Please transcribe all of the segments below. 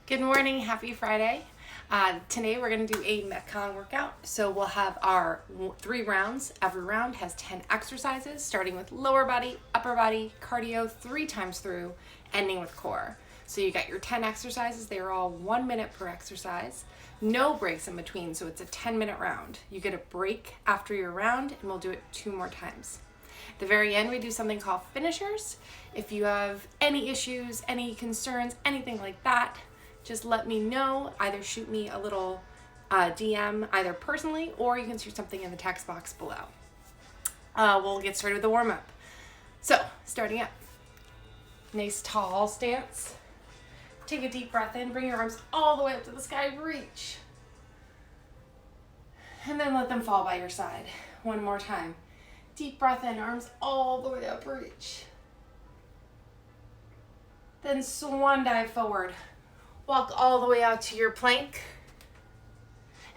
Good morning, happy Friday. Today we're going to do a MetCon workout. So we'll have our 3 rounds. Every round has 10 exercises, starting with lower body, upper body, cardio 3 times through, ending with core. So you got your 10 exercises. They are all 1 minute per exercise. No breaks in between, so it's a 10-minute round. You get a break after your round, and we'll do it 2 more times. At the very end, we do something called finishers. If you have any issues, any concerns, anything like that, just let me know. Either shoot me a little DM either personally, or you can shoot something in the text box below. We'll get started with the warm-up. So, starting up. Nice tall stance. Take a deep breath in. Bring your arms all the way up to the sky. Reach. And then let them fall by your side. One more time. Deep breath in. Arms all the way up. Reach. Then swan dive forward. Walk all the way out to your plank,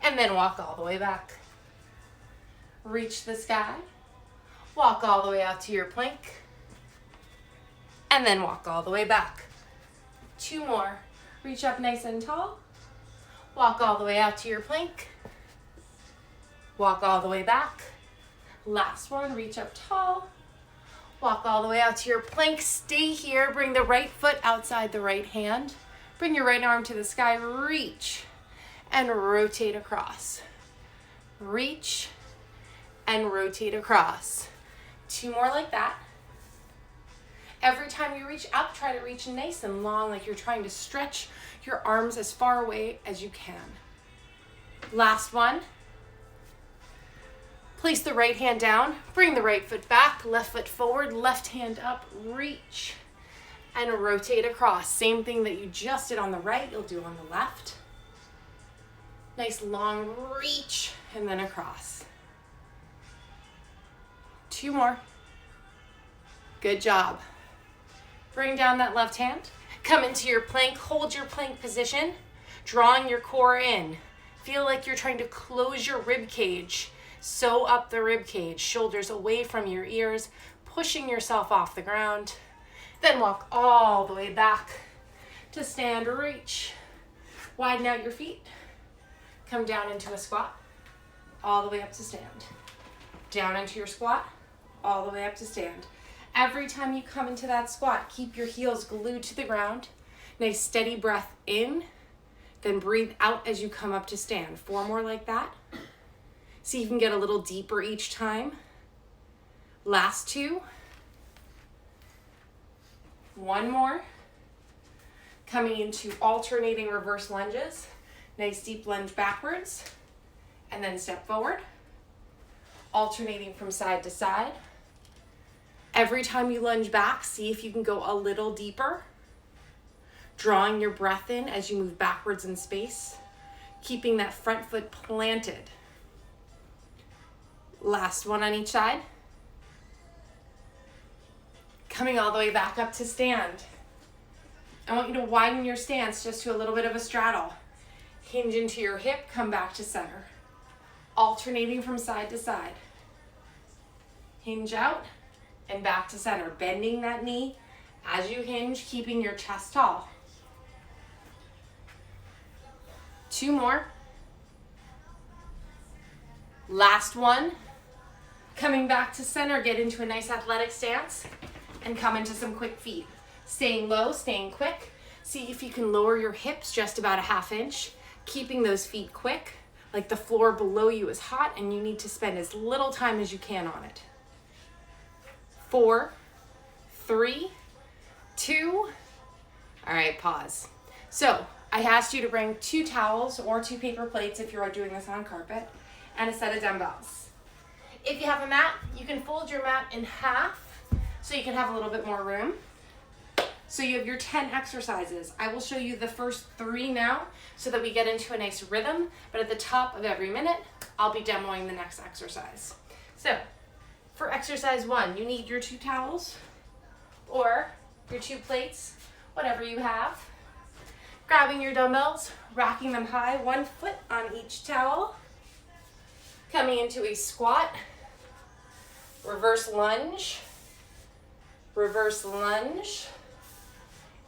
and then walk all the way back. Reach the sky, walk all the way out to your plank, and then walk all the way back. 2 more. Reach up nice and tall, walk all the way out to your plank, walk all the way back. Last one, reach up tall, walk all the way out to your plank. Stay here, bring the right foot outside the right hand. Bring your right arm to the sky, reach, and rotate across. Reach, and rotate across. 2 more like that. Every time you reach up, try to reach nice and long, like you're trying to stretch your arms as far away as you can. Last one. Place the right hand down, bring the right foot back, left foot forward, left hand up, reach, and rotate across. Same thing that you just did on the right, you'll do on the left. Nice long reach, and then across. 2 more. Good job. Bring down that left hand. Come into your plank, hold your plank position, drawing your core in. Feel like you're trying to close your rib cage. Sew up the rib cage, shoulders away from your ears, pushing yourself off the ground. Then walk all the way back to stand, reach. Widen out your feet. Come down into a squat, all the way up to stand. Down into your squat, all the way up to stand. Every time you come into that squat, keep your heels glued to the ground. Nice steady breath in, then breathe out as you come up to stand. 4 more like that. See if you can get a little deeper each time. Last 2. 1 more. Coming into alternating reverse lunges. Nice deep lunge backwards, and then step forward. Alternating from side to side. Every time you lunge back, see if you can go a little deeper. Drawing your breath in as you move backwards in space. Keeping that front foot planted. Last one on each side. Coming all the way back up to stand. I want you to widen your stance just to a little bit of a straddle. Hinge into your hip, come back to center. Alternating from side to side. Hinge out and back to center. Bending that knee as you hinge, keeping your chest tall. 2 more. Last one. Coming back to center, get into a nice athletic stance. And come into some quick feet. Staying low, staying quick. See if you can lower your hips just about a 1/2 inch. Keeping those feet quick, like the floor below you is hot and you need to spend as little time as you can on it. 4, 3, 2. All right, pause. So I asked you to bring 2 towels or 2 paper plates if you are doing this on carpet, and a set of dumbbells. If you have a mat, you can fold your mat in half so you can have a little bit more room. So you have your 10 exercises. I will show you the first 3 now so that we get into a nice rhythm, but at the top of every minute, I'll be demoing the next exercise. So for exercise 1, you need your 2 towels or your 2 plates, whatever you have. Grabbing your dumbbells, racking them high, 1 foot on each towel. Coming into a squat, reverse lunge,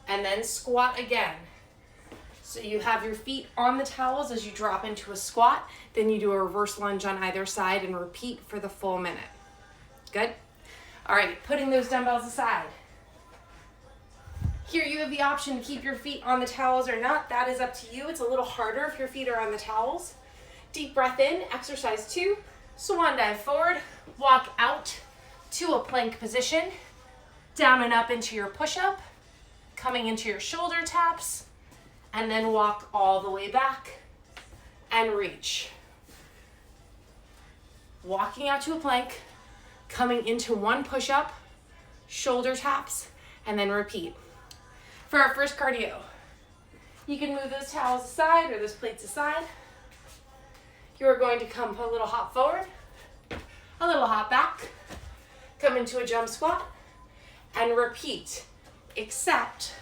and then squat again. So you have your feet on the towels as you drop into a squat, then you do a reverse lunge on either side and repeat for the full minute. Good? All right, putting those dumbbells aside. Here you have the option to keep your feet on the towels or not. That is up to you. It's a little harder if your feet are on the towels. Deep breath in, exercise 2. Swan dive forward, walk out to a plank position, down and up into your push-up, coming into your shoulder taps, and then walk all the way back and reach. Walking out to a plank, coming into one push-up, shoulder taps, and then repeat. For our first cardio, you can move those towels aside or those plates aside. You're going to come a little hop forward, a little hop back, come into a jump squat, and repeat, except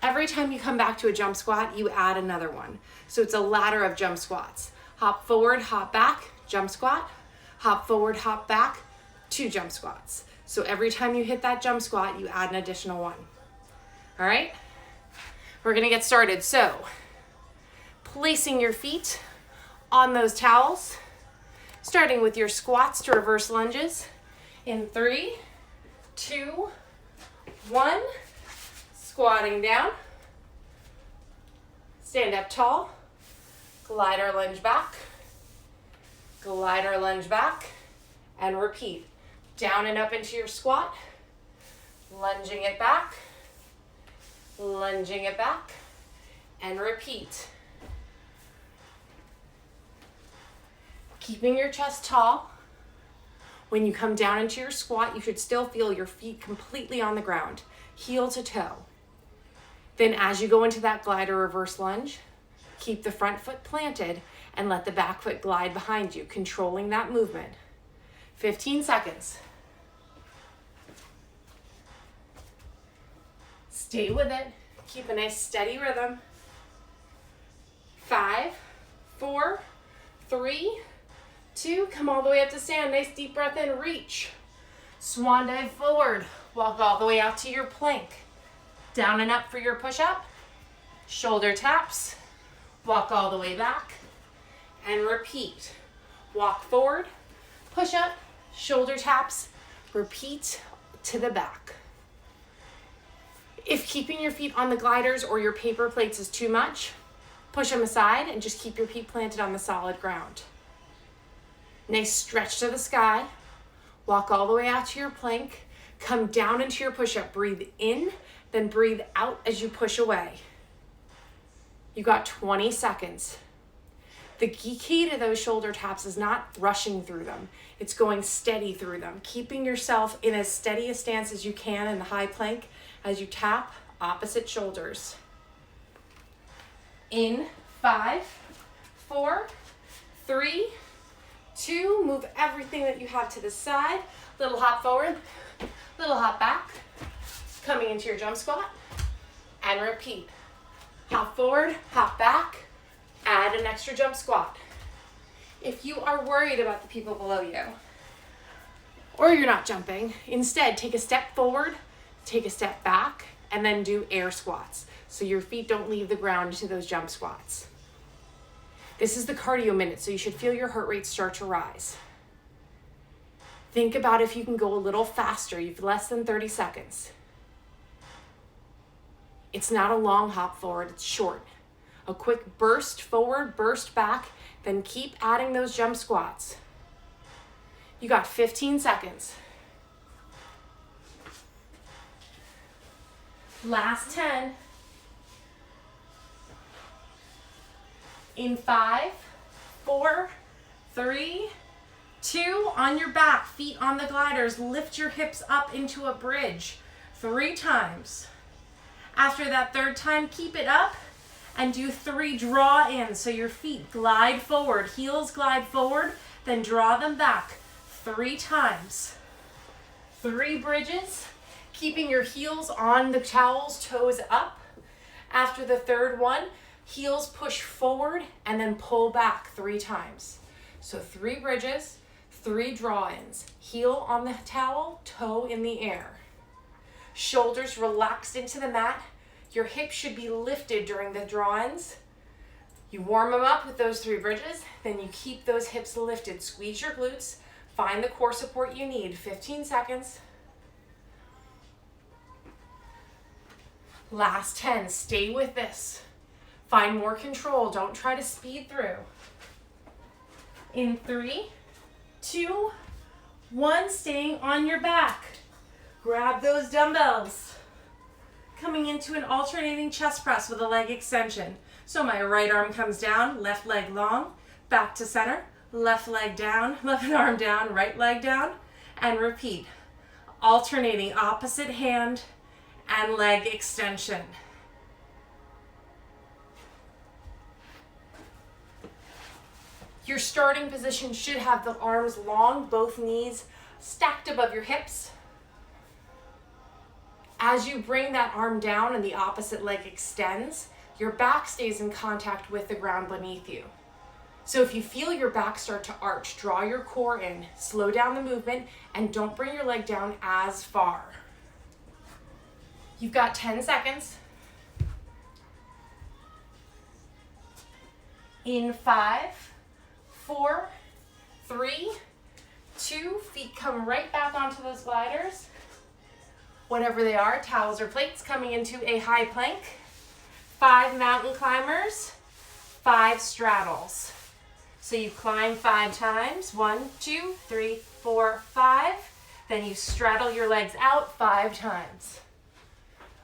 every time you come back to a jump squat, you add another one. So it's a ladder of jump squats. Hop forward, hop back, jump squat, hop forward, hop back, 2 jump squats. So every time you hit that jump squat, you add an additional one. All right, we're gonna get started. So placing your feet on those towels, starting with your squats to reverse lunges in 3, 2, 1, squatting down, stand up tall, glider lunge back, and repeat. Down and up into your squat, lunging it back, and repeat. Keeping your chest tall. When you come down into your squat, you should still feel your feet completely on the ground, heel to toe. Then as you go into that glider reverse lunge, keep the front foot planted and let the back foot glide behind you, controlling that movement. 15 seconds. Stay with it. Keep a nice steady rhythm. 5, 4, 3, 2, come all the way up to stand. Nice deep breath in, reach. Swan dive forward. Walk all the way out to your plank. Down and up for your push-up. Shoulder taps. Walk all the way back and repeat. Walk forward, push up, shoulder taps, repeat to the back. If keeping your feet on the gliders or your paper plates is too much, push them aside and just keep your feet planted on the solid ground. Nice stretch to the sky. Walk all the way out to your plank. Come down into your push-up. Breathe in, then breathe out as you push away. You got 20 seconds. The key to those shoulder taps is not rushing through them. It's going steady through them, keeping yourself in as steady a stance as you can in the high plank as you tap opposite shoulders. In 5, 4, 3, 2, move everything that you have to the side. Little hop forward, little hop back, coming into your jump squat, and repeat. Hop forward, hop back, add an extra jump squat. If you are worried about the people below you, or you're not jumping, instead take a step forward, take a step back, and then do air squats. So your feet don't leave the ground into those jump squats. This is the cardio minute, so you should feel your heart rate start to rise. Think about if you can go a little faster. You've less than 30 seconds. It's not a long hop forward, it's short. A quick burst forward, burst back, then keep adding those jump squats. You got 15 seconds. Last 10. In 5, 4, 3, 2, on your back, feet on the gliders, lift your hips up into a bridge 3 times. After that 3rd time, keep it up and do 3 draw ins. So your feet glide forward, heels glide forward, then draw them back 3 times. 3 bridges, keeping your heels on the towels, toes up. After the 3rd one, heels push forward and then pull back 3 times. So 3 bridges, 3 draw-ins. Heel on the towel, toe in the air. Shoulders relaxed into the mat. Your hips should be lifted during the draw-ins. You warm them up with those 3 bridges, then you keep those hips lifted. Squeeze your glutes, find the core support you need. 15 seconds. Last 10, stay with this. Find more control, don't try to speed through. In 3, 2, 1, staying on your back. Grab those dumbbells. Coming into an alternating chest press with a leg extension. So my right arm comes down, left leg long, back to center, left leg down, left arm down, right leg down, and repeat. Alternating opposite hand and leg extension. Your starting position should have the arms long, both knees stacked above your hips. As you bring that arm down and the opposite leg extends, your back stays in contact with the ground beneath you. So if you feel your back start to arch, draw your core in, slow down the movement, and don't bring your leg down as far. You've got 10 seconds. In 5, 4, 3, 2, feet come right back onto those gliders. Whatever they are, towels or plates, coming into a high plank. 5 mountain climbers, 5 straddles. So you climb 5 times, 1, 2, 3, 4, 5. Then you straddle your legs out 5 times.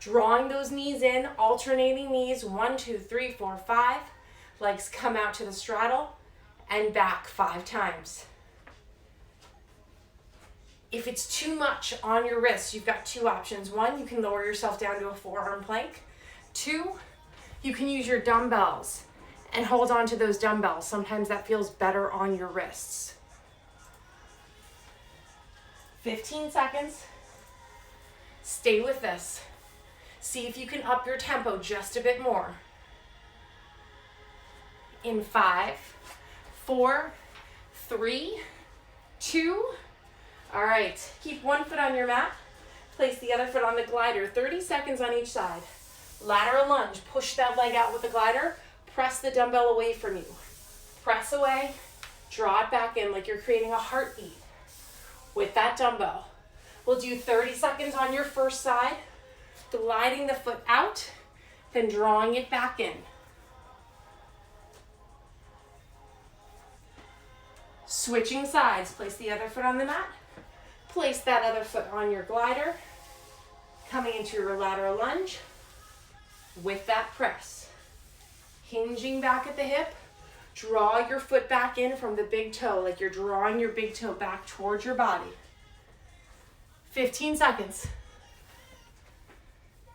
Drawing those knees in, alternating knees, 1, 2, 3, 4, 5. Legs come out to the straddle and back 5 times. If it's too much on your wrists, you've got 2 options. 1, you can lower yourself down to a forearm plank. 2, you can use your dumbbells and hold on to those dumbbells. Sometimes that feels better on your wrists. 15 seconds. Stay with this. See if you can up your tempo just a bit more. In 5, 4, 3, 2. All right, keep one foot on your mat. Place the other foot on the glider. 30 seconds on each side. Lateral lunge. Push that leg out with the glider. Press the dumbbell away from you. Press away. Draw it back in like you're creating a heartbeat with that dumbbell. We'll do 30 seconds on your first side. Gliding the foot out, then drawing it back in. Switching sides. Place the other foot on the mat. Place that other foot on your glider. Coming into your lateral lunge with that press. Hinging back at the hip. Draw your foot back in from the big toe, like you're drawing your big toe back towards your body. 15 seconds.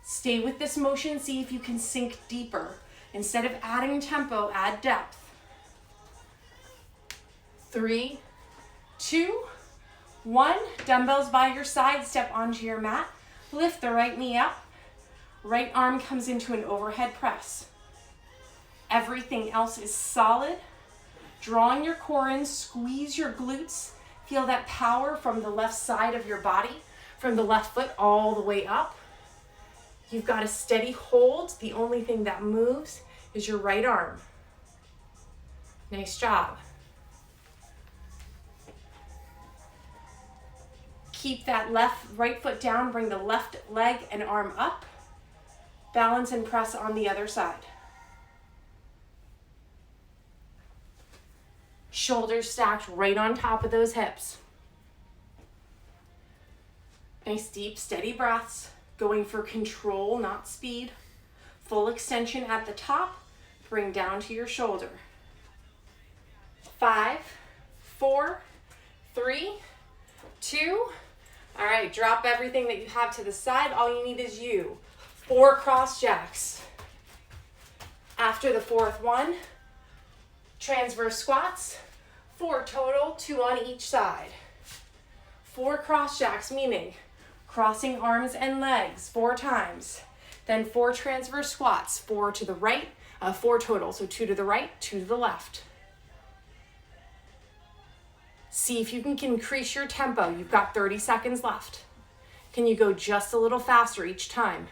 Stay with this motion. See if you can sink deeper. Instead of adding tempo, add depth. 3, 2, 1. Dumbbells by your side. Step onto your mat. Lift the right knee up. Right arm comes into an overhead press. Everything else is solid. Drawing your core in. Squeeze your glutes. Feel that power from the left side of your body, from the left foot all the way up. You've got a steady hold. The only thing that moves is your right arm. Nice job. Keep that right foot down. Bring the left leg and arm up. Balance and press on the other side. Shoulders stacked right on top of those hips. Nice deep, steady breaths. Going for control, not speed. Full extension at the top. Bring down to your shoulder. 5, 4, 3, 2. All right, drop everything that you have to the side. All you need is you. 4 cross jacks. After the 4th one, transverse squats. 4 total, 2 on each side. 4 cross jacks, meaning crossing arms and legs 4 times. Then 4 transverse squats, 4 to the right, 4 total. So 2 to the right, 2 to the left. See if you can increase your tempo. You've got 30 seconds left. Can you go just a little faster each time?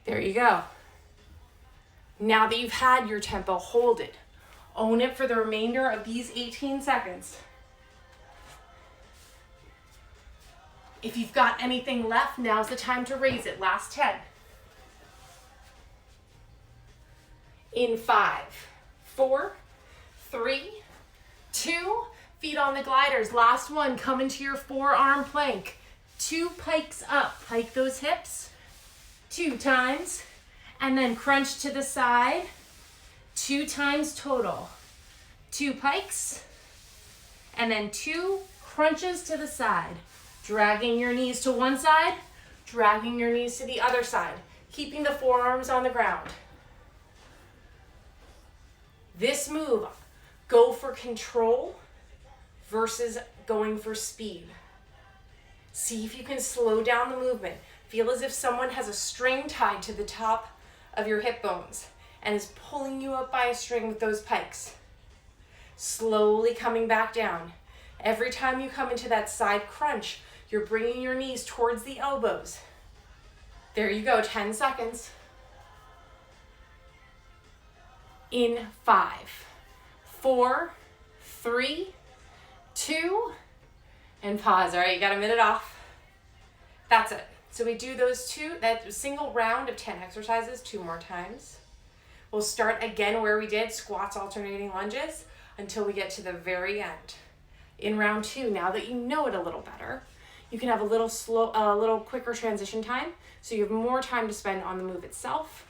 There you go. Now that you've had your tempo, hold it. Own it for the remainder of these 18 seconds. If you've got anything left, now's the time to raise it. Last 10. In 5, 4, 3, 2, feet on the gliders. Last one, come into your forearm plank. 2 pikes up, pike those hips 2 times, and then crunch to the side 2 times total. 2 pikes, and then 2 crunches to the side. Dragging your knees to one side, dragging your knees to the other side, keeping the forearms on the ground. This move, go for control versus going for speed. See if you can slow down the movement. Feel as if someone has a string tied to the top of your hip bones and is pulling you up by a string with those pikes. Slowly coming back down. Every time you come into that side crunch, you're bringing your knees towards the elbows. There you go, 10 seconds. In 5, 4, 3, 2, and pause. All right, you got a minute off. That's it. So we do that single round of 10 exercises 2 more times. We'll start again where we did, squats, alternating lunges, until we get to the very end. In round 2, now that you know it a little better, you can have a little quicker transition time, so you have more time to spend on the move itself.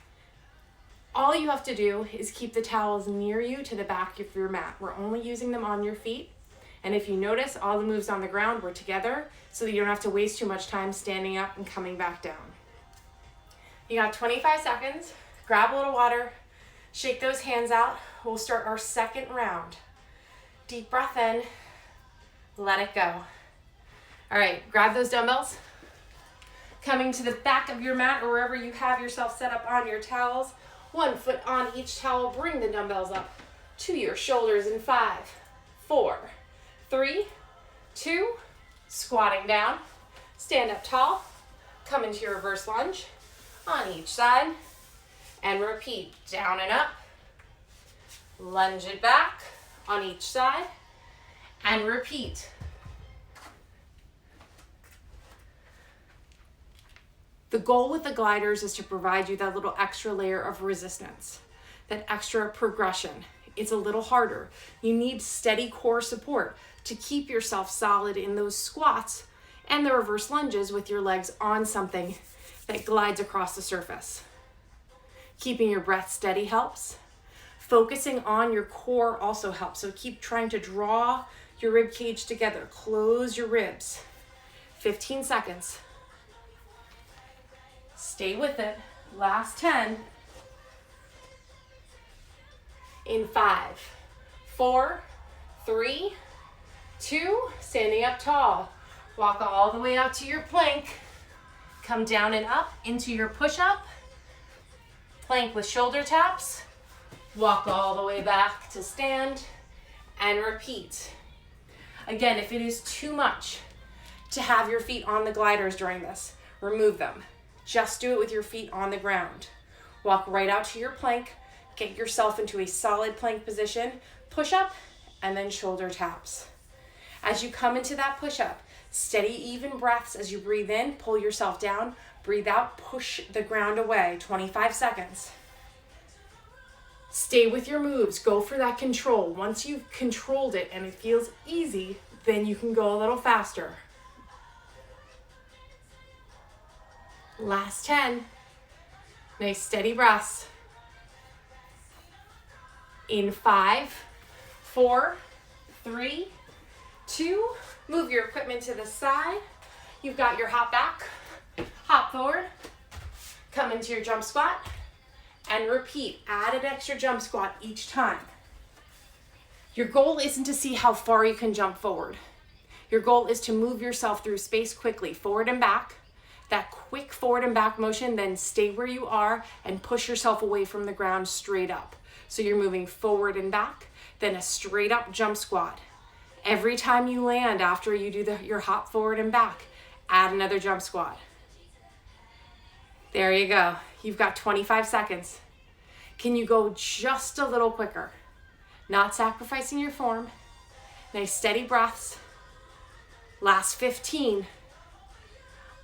All you have to do is keep the towels near you to the back of your mat. We're only using them on your feet. And if you notice, all the moves on the ground were together so that you don't have to waste too much time standing up and coming back down. You got 25 seconds. Grab a little water. Shake those hands out. We'll start our second round. Deep breath in. Let it go. All right, grab those dumbbells. Coming to the back of your mat or wherever you have yourself set up on your towels. 1 foot on each towel. Bring the dumbbells up to your shoulders in 5, 4, 3, 2, squatting down. Stand up tall. Come into your reverse lunge on each side. And repeat, down and up. Lunge it back on each side. And repeat. The goal with the gliders is to provide you that little extra layer of resistance, that extra progression. It's a little harder. You need steady core support to keep yourself solid in those squats and the reverse lunges with your legs on something that glides across the surface. Keeping your breath steady helps. Focusing on your core also helps. So keep trying to draw your rib cage together. Close your ribs. 15 seconds. Stay with it. Last 10. In 5, 4, 3, 2, standing up tall. Walk all the way out to your plank. Come down and up into your push-up. Plank with shoulder taps. Walk all the way back to stand and repeat. Again, if it is too much to have your feet on the gliders during this, remove them. Just do it with your feet on the ground. Walk right out to your plank. Get yourself into a solid plank position. Push up and then shoulder taps. As you come into that push up, steady even breaths as you breathe in. Pull yourself down. Breathe out. Push the ground away. 25 seconds. Stay with your moves. Go for that control. Once you've controlled it and it feels easy, then you can go a little faster. Last 10. Nice steady breaths. In 5, 4, 3, 2, move your equipment to the side. You've got your hop back, hop forward, come into your jump squat, and repeat. Add an extra jump squat each time. Your goal isn't to see how far you can jump forward. Your goal is to move yourself through space quickly, forward and back. That quick forward and back motion, then stay where you are and push yourself away from the ground straight up. So you're moving forward and back, then a straight up jump squat. Every time you land after you do your hop forward and back, add another jump squat. There you go. You've got 25 seconds. Can you go just a little quicker? Not sacrificing your form. Nice steady breaths. Last 15.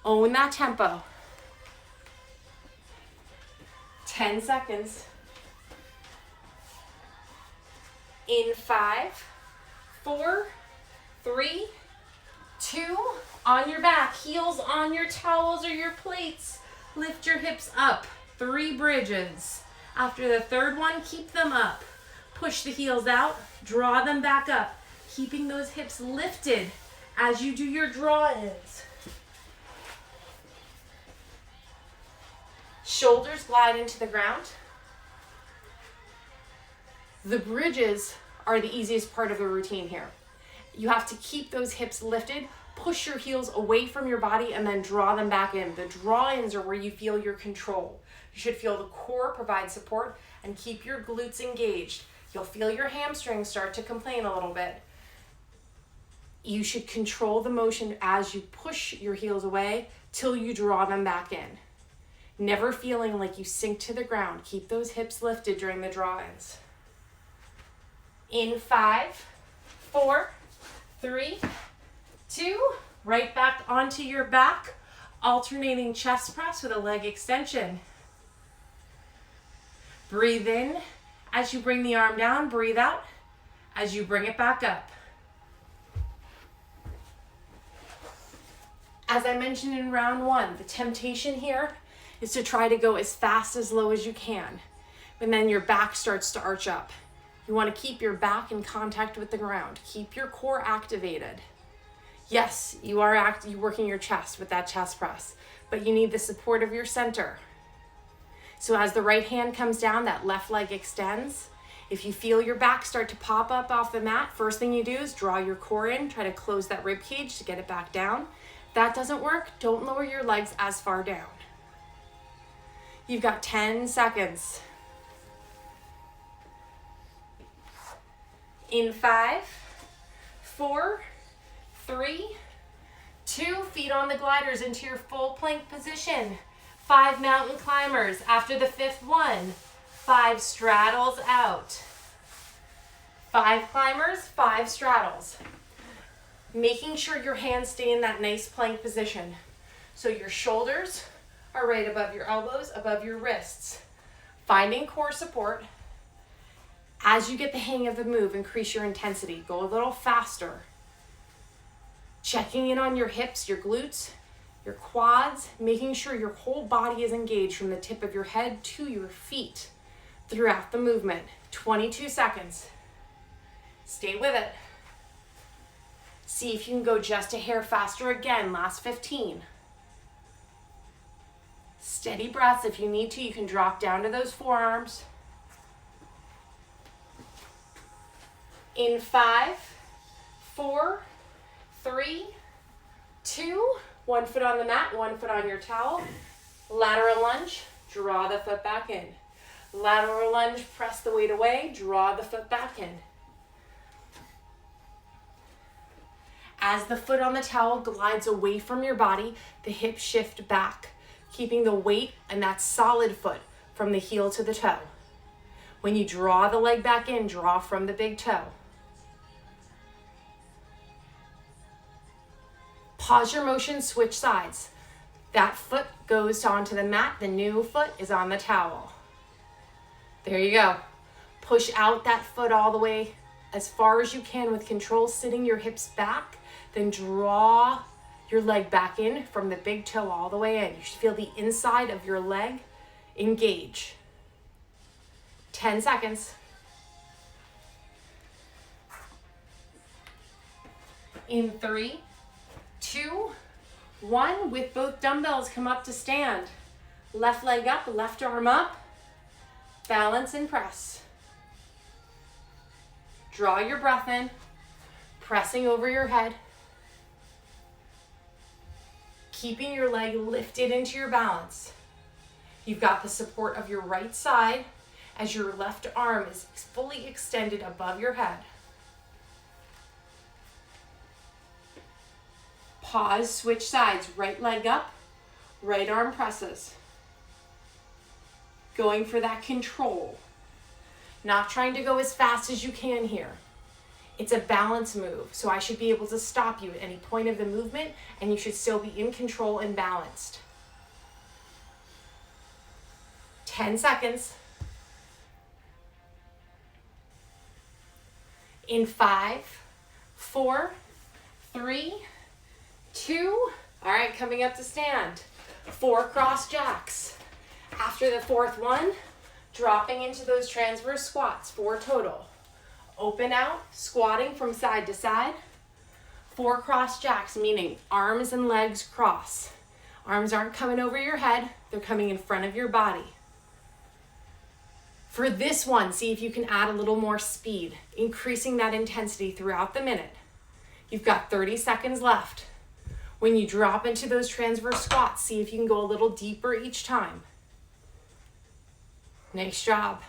Own that tempo. 10 seconds. In 5, 4, 3, 2, on your back, heels on your towels or your plates. Lift your hips up, 3 bridges. After the third one, keep them up. Push the heels out, draw them back up, keeping those hips lifted as you do your draw-ins. Shoulders glide into the ground. The bridges are the easiest part of the routine here. You have to keep those hips lifted, push your heels away from your body, and then draw them back in. The draw-ins are where you feel your control. You should feel the core provide support and keep your glutes engaged. You'll feel your hamstrings start to complain a little bit. You should control the motion as you push your heels away till you draw them back in. Never feeling like you sink to the ground. Keep those hips lifted during the draw-ins. In 5, 4, 3, 2, right back onto your back, alternating chest press with a leg extension. Breathe in as you bring the arm down, breathe out as you bring it back up. As I mentioned in round 1, the temptation here is to try to go as fast as low as you can, and then your back starts to arch up. You want to keep your back in contact with the ground. Keep your core activated. Yes, you're working your chest with that chest press, but you need the support of your center. So as the right hand comes down, that left leg extends. If you feel your back start to pop up off the mat, first thing you do is draw your core in, try to close that rib cage to get it back down. If that doesn't work, don't lower your legs as far down. You've got 10 seconds. In 5, 4, 3, 2, feet on the gliders into your full plank position. 5 mountain climbers. After the 5th one, 5 straddles out. 5 climbers, 5 straddles. Making sure your hands stay in that nice plank position. So your shoulders are right above your elbows, above your wrists. Finding core support. As you get the hang of the move, increase your intensity. Go a little faster. Checking in on your hips, your glutes, your quads, making sure your whole body is engaged from the tip of your head to your feet throughout the movement. 22 seconds. Stay with it. See if you can go just a hair faster again. Last 15. Steady breaths. If you need to, you can drop down to those forearms. In 5, 4, 3, 2, 1 foot on the mat, 1 foot on your towel. Lateral lunge, draw the foot back in. Lateral lunge, press the weight away, draw the foot back in. As the foot on the towel glides away from your body, the hips shift back, keeping the weight and that solid foot from the heel to the toe. When you draw the leg back in, draw from the big toe. Pause your motion, switch sides. That foot goes onto the mat, the new foot is on the towel. There you go. Push out that foot all the way as far as you can with control, sitting your hips back, then draw your leg back in from the big toe all the way in. You should feel the inside of your leg engage. 10 seconds. In 3, 2, 1, with both dumbbells, come up to stand. Left leg up, left arm up. Balance and press. Draw your breath in, pressing over your head. Keeping your leg lifted into your balance. You've got the support of your right side as your left arm is fully extended above your head. Pause, switch sides. Right leg up, right arm presses. going for that control. Not trying to go as fast as you can here. It's a balance move, so I should be able to stop you at any point of the movement, and you should still be in control and balanced. 10 seconds. In 5, 4, 3, 2, all right, coming up to stand. 4 cross jacks. After the fourth one, dropping into those transverse squats, 4 total. Open out, squatting from side to side. 4 cross jacks, meaning arms and legs cross. Arms aren't coming over your head, they're coming in front of your body. For this one, see if you can add a little more speed, increasing that intensity throughout the minute. You've got 30 seconds left. When you drop into those transverse squats, see if you can go a little deeper each time. Nice job.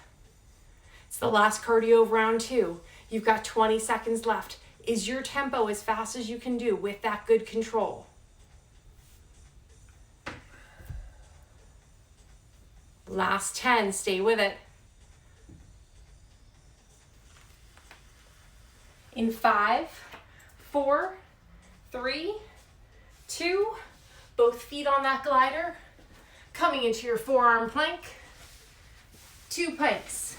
It's the last cardio of round 2. You've got 20 seconds left. Is your tempo as fast as you can do with that good control? Last 10, stay with it. In 5, 4, 3, 2, both feet on that glider, coming into your forearm plank, 2 pikes.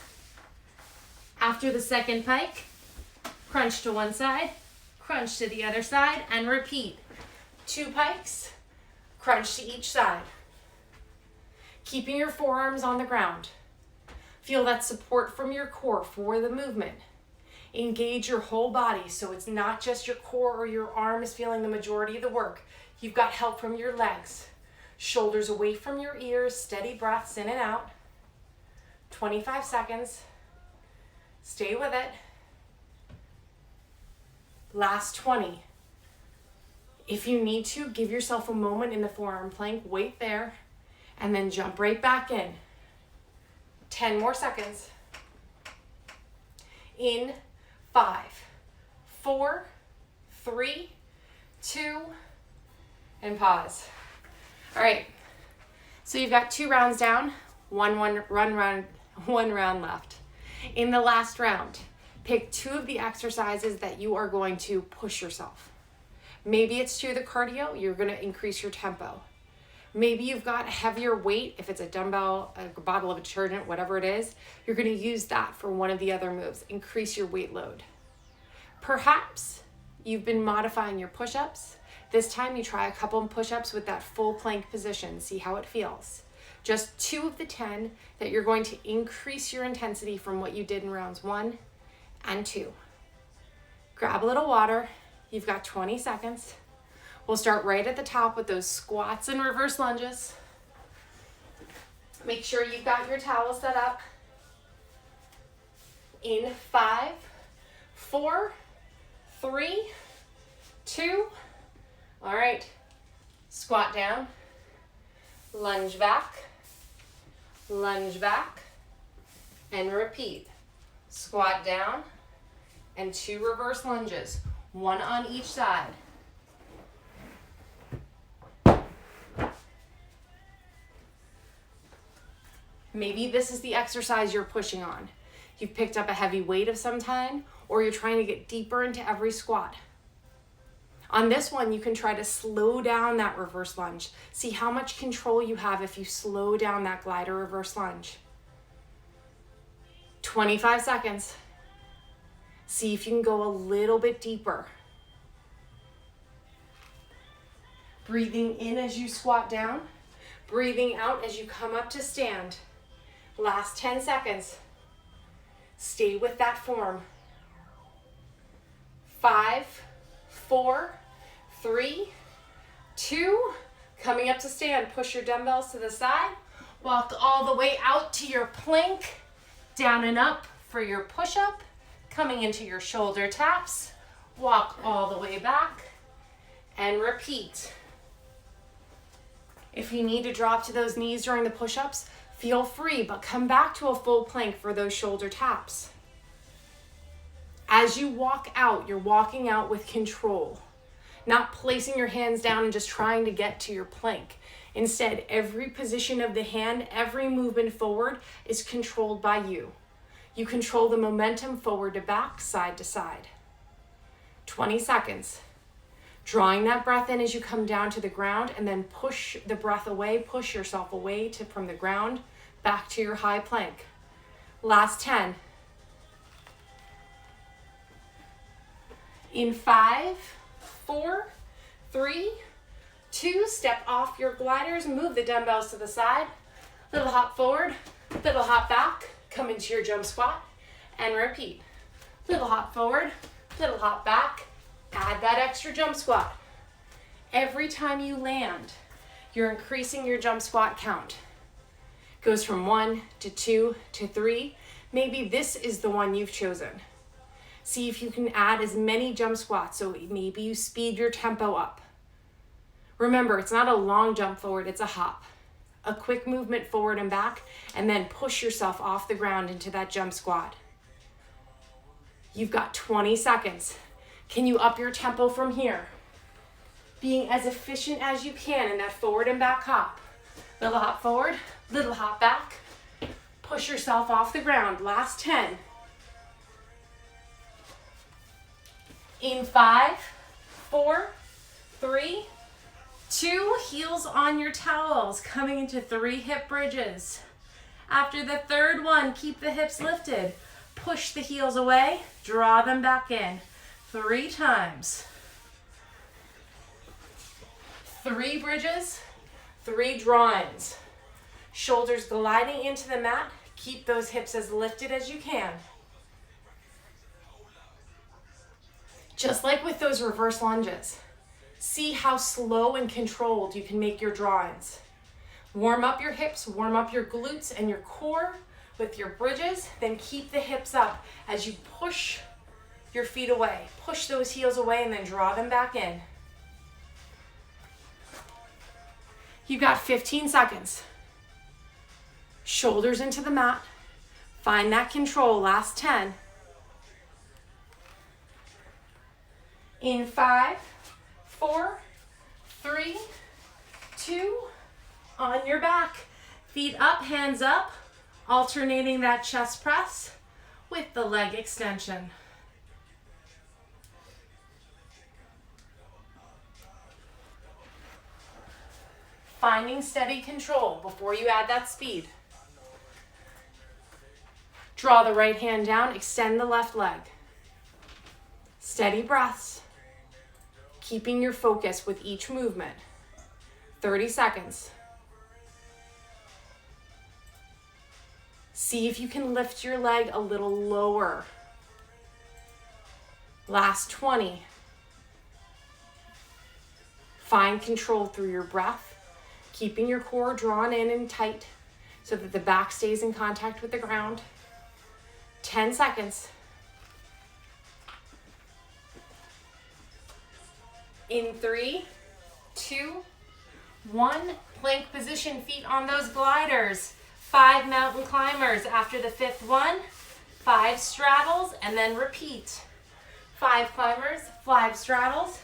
After the second pike, crunch to one side, crunch to the other side, and repeat. 2 pikes, crunch to each side. Keeping your forearms on the ground. Feel that support from your core for the movement. Engage your whole body so it's not just your core or your arms feeling the majority of the work. You've got help from your legs. Shoulders away from your ears, steady breaths in and out. 25 seconds. Stay with it. Last 20. If you need to, give yourself a moment in the forearm plank, wait there, and then jump right back in. 10 more seconds. In 5, 4, 3, 2, and pause. All right, so you've got 2 rounds down, one round left. In the last round, pick 2 of the exercises that you are going to push yourself. Maybe it's through the cardio, you're gonna increase your tempo. Maybe you've got a heavier weight, if it's a dumbbell, a bottle of detergent, whatever it is, you're gonna use that for one of the other moves, increase your weight load. Perhaps you've been modifying your push-ups. This time you try a couple of push-ups with that full plank position, see how it feels. Just 2 of the 10 that you're going to increase your intensity from what you did in rounds 1 and 2. Grab a little water, you've got 20 seconds. We'll start right at the top with those squats and reverse lunges. Make sure you've got your towel set up. In 5, 4, 3, 2. All right, squat down, lunge back, and repeat. Squat down and 2 reverse lunges, 1 on each side. Maybe this is the exercise you're pushing on. You've picked up a heavy weight of some kind, or you're trying to get deeper into every squat. On this one, you can try to slow down that reverse lunge. See how much control you have if you slow down that glider reverse lunge. 25 seconds. See if you can go a little bit deeper. Breathing in as you squat down, breathing out as you come up to stand. Last 10 seconds. Stay with that form. 5, 4, 3, 2, coming up to stand. Push your dumbbells to the side. Walk all the way out to your plank. Down and up for your push-up. Coming into your shoulder taps. Walk all the way back and repeat. If you need to drop to those knees during the push-ups, feel free, but come back to a full plank for those shoulder taps. As you walk out, you're walking out with control, not placing your hands down and just trying to get to your plank. Instead, every position of the hand, every movement forward is controlled by you. You control the momentum forward to back, side to side. 20 seconds. Drawing that breath in as you come down to the ground, and then push the breath away, push yourself away from the ground, back to your high plank. Last 10. In 5, 4, 3, 2, step off your gliders, move the dumbbells to the side, little hop forward, little hop back, come into your jump squat, and repeat. Little hop forward, little hop back, add that extra jump squat. Every time you land, you're increasing your jump squat count. Goes from 1 to 2 to 3. Maybe this is the one you've chosen. See if you can add as many jump squats, so maybe you speed your tempo up. Remember, it's not a long jump forward, it's a hop. A quick movement forward and back, and then push yourself off the ground into that jump squat. You've got 20 seconds. Can you up your tempo from here? Being as efficient as you can in that forward and back hop. Little hop forward, little hop back. Push yourself off the ground. Last 10. In 5, 4, 3, 2, heels on your towels, coming into 3 hip bridges. After the third one, keep the hips lifted. Push the heels away, draw them back in. 3 times. 3 bridges, 3 drawings. Shoulders gliding into the mat. Keep those hips as lifted as you can. Just like with those reverse lunges, see how slow and controlled you can make your drawings. Warm up your hips, warm up your glutes and your core with your bridges, then keep the hips up as you push your feet away. Push those heels away and then draw them back in. You've got 15 seconds. Shoulders into the mat. Find that control. Last 10. In 5, 4, 3, 2, on your back. Feet up, hands up, alternating that chest press with the leg extension. Finding steady control before you add that speed. Draw the right hand down, extend the left leg. Steady breaths. Keeping your focus with each movement. 30 seconds. See if you can lift your leg a little lower. Last 20. Find control through your breath, keeping your core drawn in and tight so that the back stays in contact with the ground. 10 seconds. In 3, 2, 1, plank position, feet on those gliders. 5 mountain climbers. After the 5th one, 5 straddles, and then repeat. 5 climbers, 5 straddles,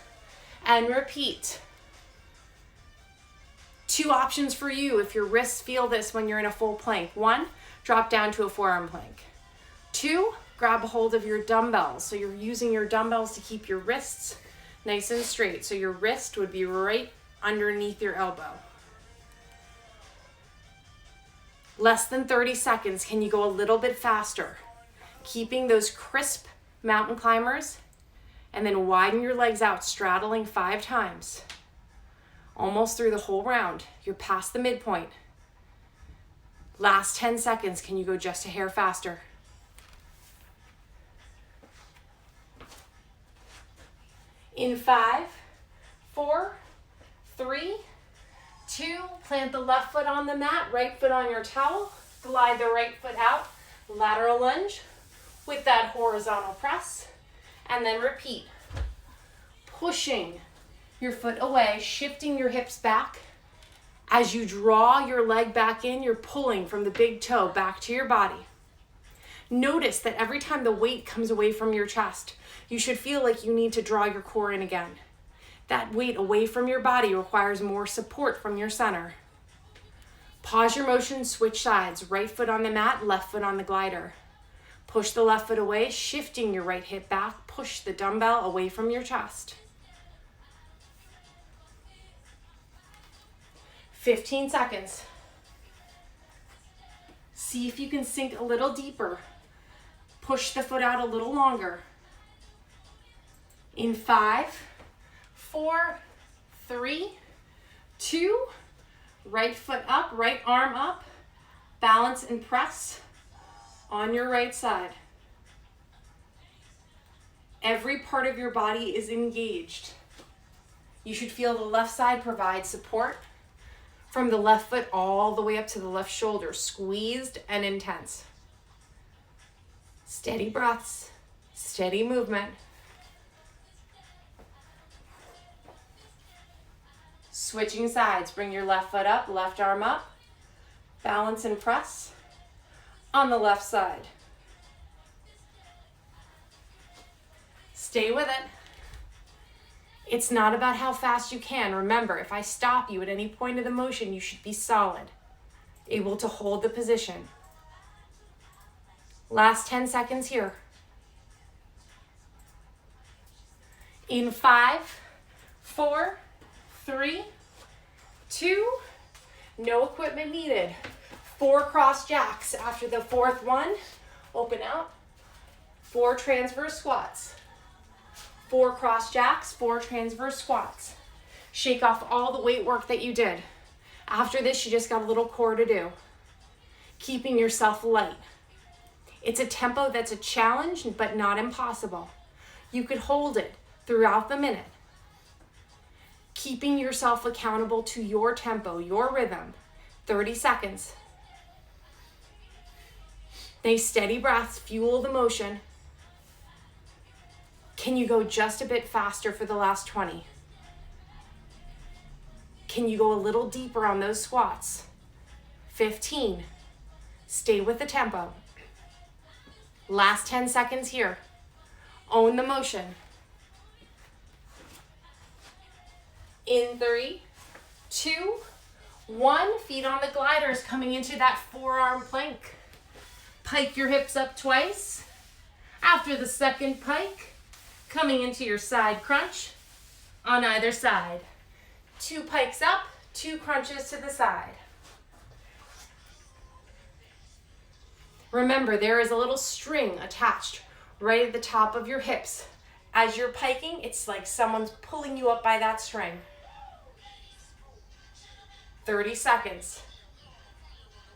and repeat. 2 options for you if your wrists feel this when you're in a full plank. 1, drop down to a forearm plank. 2, grab a hold of your dumbbells. So you're using your dumbbells to keep your wrists nice and straight. So your wrist would be right underneath your elbow. Less than 30 seconds. Can you go a little bit faster? Keeping those crisp mountain climbers, and then widen your legs out, straddling 5 times. Almost through the whole round. You're past the midpoint. Last 10 seconds. Can you go just a hair faster? In 5, 4, 3, 2, plant the left foot on the mat, right foot on your towel, glide the right foot out, lateral lunge with that horizontal press, and then repeat. Pushing your foot away, shifting your hips back. As you draw your leg back in, you're pulling from the big toe back to your body. Notice that every time the weight comes away from your chest, you should feel like you need to draw your core in again. That weight away from your body requires more support from your center. Pause your motion, switch sides. Right foot on the mat, left foot on the glider. Push the left foot away, shifting your right hip back. Push the dumbbell away from your chest. 15 seconds. See if you can sink a little deeper. Push the foot out a little longer. In 5, 4, 3, 2, right foot up, right arm up. Balance and press on your right side. Every part of your body is engaged. You should feel the left side provide support from the left foot all the way up to the left shoulder, squeezed and intense. Steady breaths, steady movement. Switching sides, bring your left foot up, left arm up. Balance and press on the left side. Stay with it. It's not about how fast you can. Remember, if I stop you at any point of the motion, you should be solid, able to hold the position. Last 10 seconds here. In 5, 4, 3, 2, no equipment needed. 4 cross jacks. After the 4th one, open out. 4 transverse squats. 4 cross jacks, 4 transverse squats. Shake off all the weight work that you did. After this, you just got a little core to do. Keeping yourself light. It's a tempo that's a challenge, but not impossible. You could hold it throughout the minute. Keeping yourself accountable to your tempo, your rhythm. 30 seconds. Nice steady breaths, fuel the motion. Can you go just a bit faster for the last 20? Can you go a little deeper on those squats? 15. Stay with the tempo. Last 10 seconds here. Own the motion. In 3, 2, 1. Feet on the gliders coming into that forearm plank. Pike your hips up twice. After the second pike, coming into your side crunch on either side. 2 pikes up, 2 crunches to the side. Remember, there is a little string attached right at the top of your hips. As you're piking, it's like someone's pulling you up by that string. 30 seconds.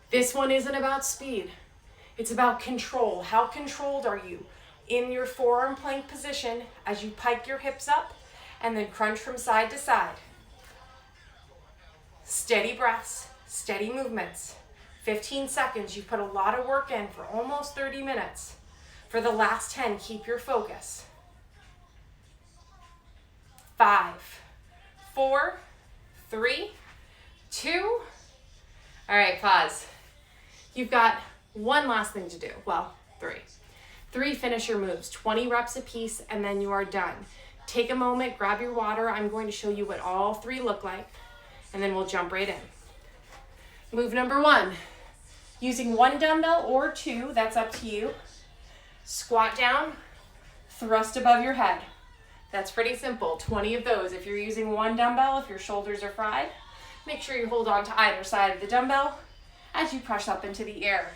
This one isn't about speed. It's about control. How controlled are you in your forearm plank position as you pike your hips up and then crunch from side to side? Steady breaths, steady movements. 15 seconds. You put a lot of work in for almost 30 minutes. For the last 10, keep your focus. 5, 4, 3, 2. All right, pause. You've got one last thing to do. Well, 3. 3 finisher moves, 20 reps apiece, and then you are done. Take a moment, grab your water. I'm going to show you what all 3 look like, and then we'll jump right in. Move number 1, using 1 dumbbell or 2, that's up to you. Squat down, thrust above your head. That's pretty simple, 20 of those. If you're using 1 dumbbell, if your shoulders are fried, make sure you hold on to either side of the dumbbell as you push up into the air.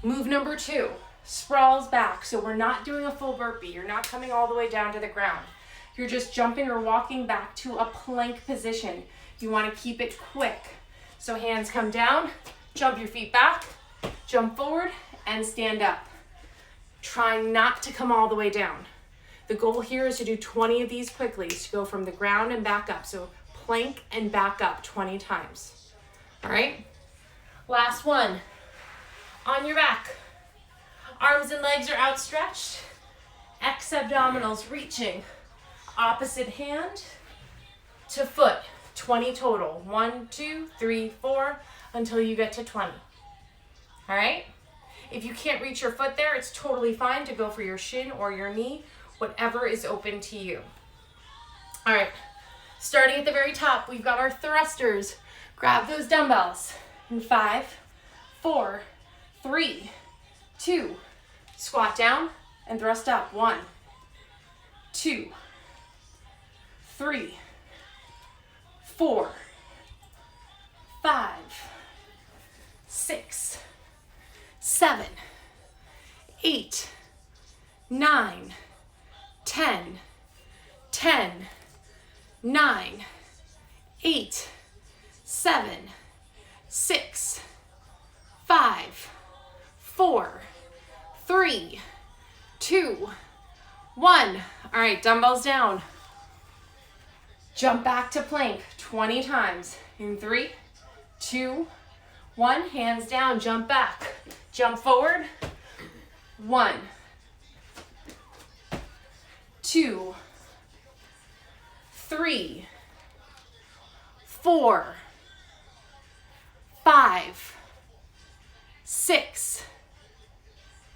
Move number 2, sprawls back. So we're not doing a full burpee. You're not coming all the way down to the ground. You're just jumping or walking back to a plank position. You want to keep it quick. So hands come down, jump your feet back, jump forward, and stand up. Trying not to come all the way down. The goal here is to do 20 of these quickly, to go from the ground and back up. So plank and back up 20 times. All right? Last one. On your back. Arms and legs are outstretched. X abdominals reaching. Opposite hand to foot. 20 total. 1, 2, 3, 4, until you get to 20. All right? If you can't reach your foot there, it's totally fine to go for your shin or your knee, whatever is open to you. All right, starting at the very top, we've got our thrusters. Grab those dumbbells in 5, 4, 3, 2, squat down and thrust up. 1, 2, 3, 4, 5, 6, 7, 8, 9, 10, 10, 9, 8, 7, 6, 5, 4, 3, 2, 1. All right, dumbbells down. Jump back to plank 20 times. In 3, 2, 1. Hands down, jump back. Jump forward. 1, 2, 3, 4, 5, 6,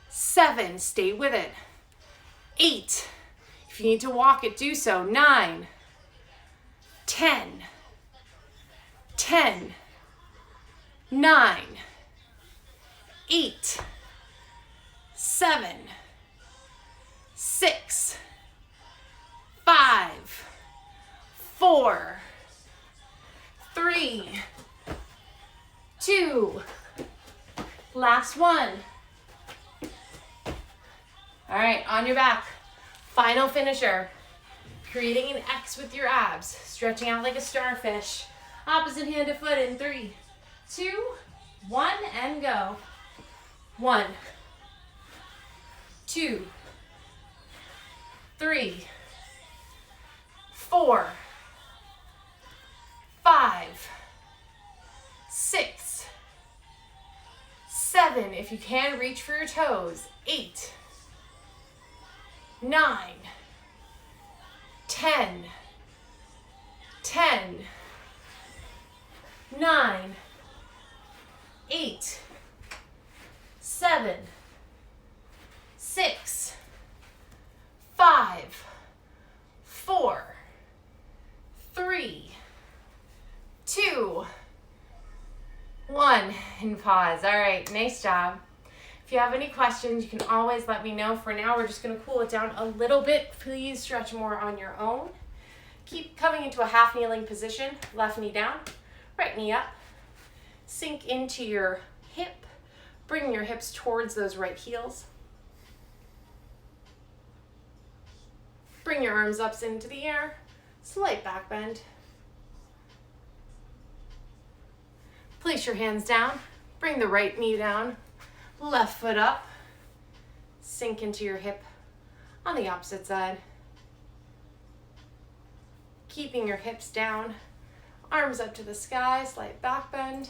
7. Stay with it. 8. If you need to walk it, do so. 9, 10, 10, 9, 8, 7, 6, 5, 4, 3, 2. Last one. All right, on your back. Final finisher. Creating an X with your abs. Stretching out like a starfish. Opposite hand to foot in 3, 2, 1, and go. 1, 2, 3, 4, 5, 6, 7. If you can, reach for your toes. 8, 9, 10, 10, 9, 8, 7, 6, 5, 4, 3, 2, 1, and pause. All right, nice job. If you have any questions, you can always let me know. For now, we're just going to cool it down a little bit. Please stretch more on your own. Keep coming into a half kneeling position. Left knee down, right knee up. Sink into your hip. Bring your hips towards those right heels. Bring your arms up into the air. Slight back bend. Place your hands down. Bring the right knee down. Left foot up. Sink into your hip on the opposite side. Keeping your hips down. Arms up to the sky. Slight back bend.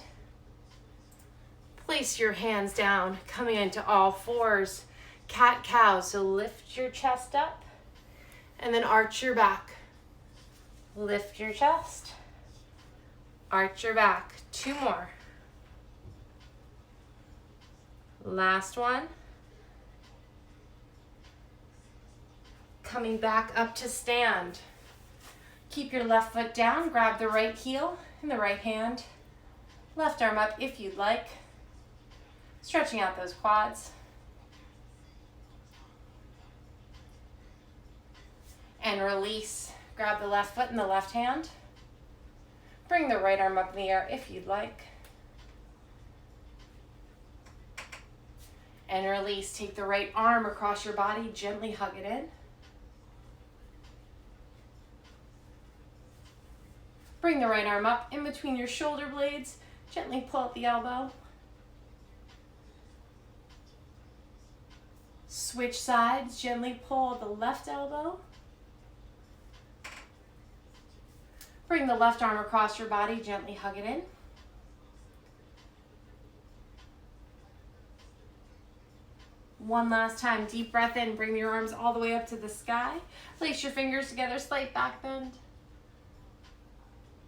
Place your hands down, coming into all fours. Cat-cow. So lift your chest up and then arch your back. Lift your chest. Arch your back. 2 more. Last one. Coming back up to stand. Keep your left foot down. Grab the right heel in the right hand. Left arm up if you'd like. Stretching out those quads. And release. Grab the left foot in the left hand. Bring the right arm up in the air if you'd like. And release. Take the right arm across your body. Gently hug it in. Bring the right arm up in between your shoulder blades. Gently pull out the elbow. Switch sides. Gently pull the left elbow. Bring the left arm across your body. Gently hug it in. One last time. Deep breath in. Bring your arms all the way up to the sky. Place your fingers together. Slight back bend.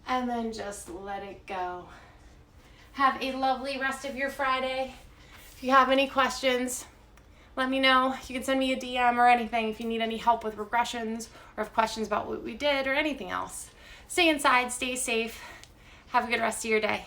And then just let it go. Have a lovely rest of your Friday. If you have any questions, Let me know. You can send me a DM or anything if you need any help with regressions or have questions about what we did or anything else. Stay inside, stay safe. Have a good rest of your day.